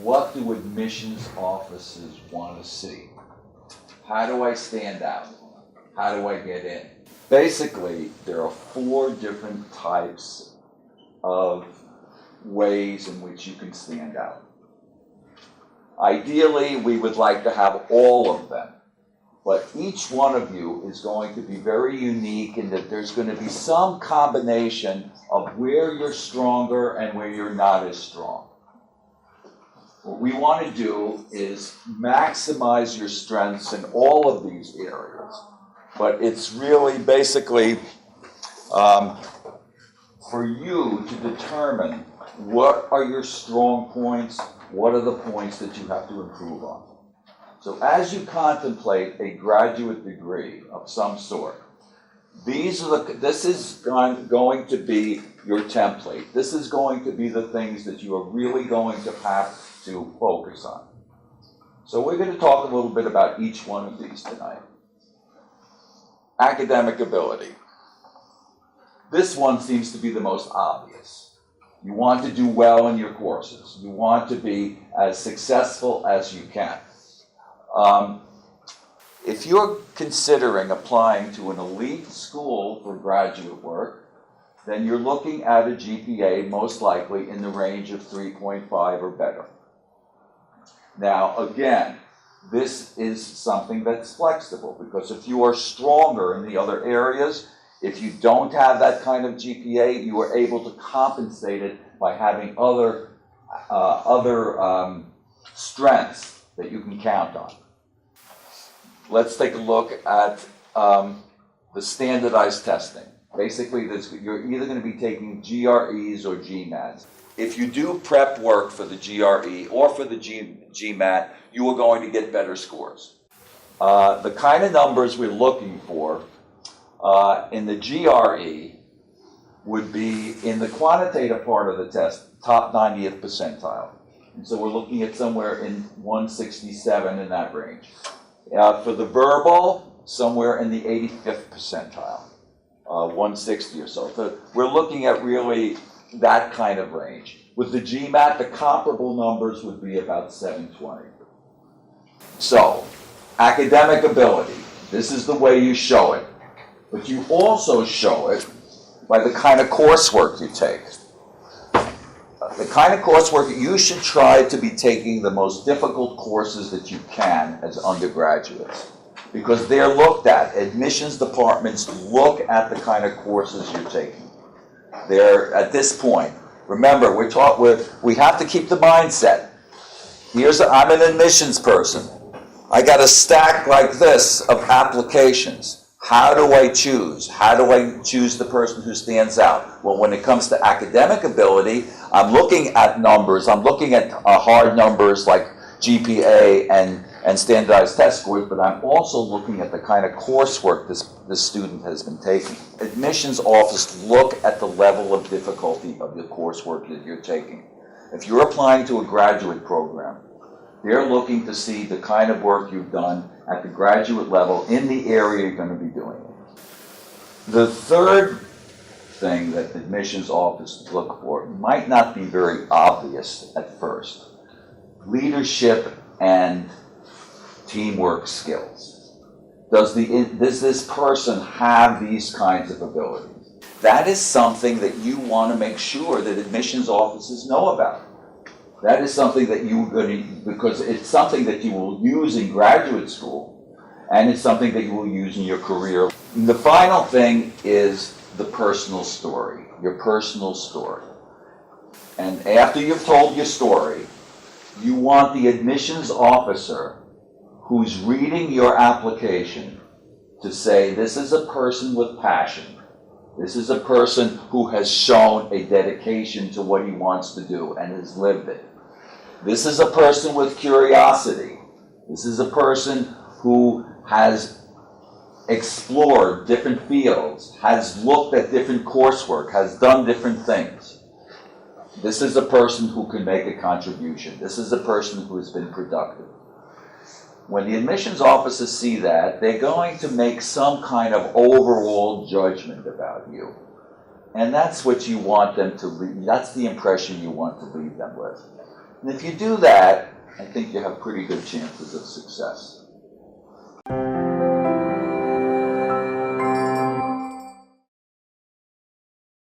what do admissions officers want to see? How do I stand out? How do I get in? Basically, there are 4 different types of ways in which you can stand out. Ideally, we would like to have all of them, but each one of you is going to be very unique in that there's going to be some combination of where you're stronger and where you're not as strong. What we want to do is maximize your strengths in all of these areas, but it's really basically for you to determine what are your strong points, what are the points that you have to improve on. So as you contemplate a graduate degree of some sort, this is going to be your template. This is going to be the things that you are really going to have to focus on. So we're going to talk a little bit about each one of these tonight. Academic ability. This one seems to be the most obvious. You want to do well in your courses. You want to be as successful as you can. If you're considering applying to an elite school for graduate work, then you're looking at a GPA most likely in the range of 3.5 or better. Now, again, this is something that's flexible, because if you are stronger in the other areas, if you don't have that kind of GPA, you are able to compensate it by having other strengths that you can count on. Let's take a look at the standardized testing. Basically, you're either going to be taking GREs or GMATs. If you do prep work for the GRE or for the GMAT, you are going to get better scores. The kind of numbers we're looking for in the GRE would be, in the quantitative part of the test, top 90th percentile. And so we're looking at somewhere in 167 in that range. For the verbal, somewhere in the 85th percentile, 160 or so. So we're looking at really that kind of range. With the GMAT, the comparable numbers would be about 720. So, academic ability, this is the way you show it. But you also show it by the kind of coursework you take. The kind of coursework, you should try to be taking the most difficult courses that you can as undergraduates, because they're looked at. Admissions departments look at the kind of courses you're taking. They're, at this point, remember, we have to keep the mindset. I'm an admissions person. I got a stack like this of applications. How do I choose? How do I choose the person who stands out? Well, when it comes to academic ability, I'm looking at numbers. I'm looking at hard numbers like GPA and standardized test scores, but I'm also looking at the kind of coursework this student has been taking. Admissions office look at the level of difficulty of the coursework that you're taking. If you're applying to a graduate program, they're looking to see the kind of work you've done at the graduate level in the area you're going to be doing it. The third thing that admissions offices look for might not be very obvious at first. Leadership and teamwork skills. Does this person have these kinds of abilities? That is something that you want to make sure that admissions offices know about. That is something that you're going to, because it's something that you will use in graduate school, and it's something that you will use in your career. And the final thing is the personal story, your personal story. And after you've told your story, you want the admissions officer who's reading your application to say, this is a person with passion. This is a person who has shown a dedication to what he wants to do and has lived it. This is a person with curiosity. This is a person who has explored different fields, has looked at different coursework, has done different things. This is a person who can make a contribution. This is a person who has been productive. When the admissions officers see that, they're going to make some kind of overall judgment about you. And that's what you want them to leave. That's the impression you want to leave them with. And if you do that, I think you have pretty good chances of success.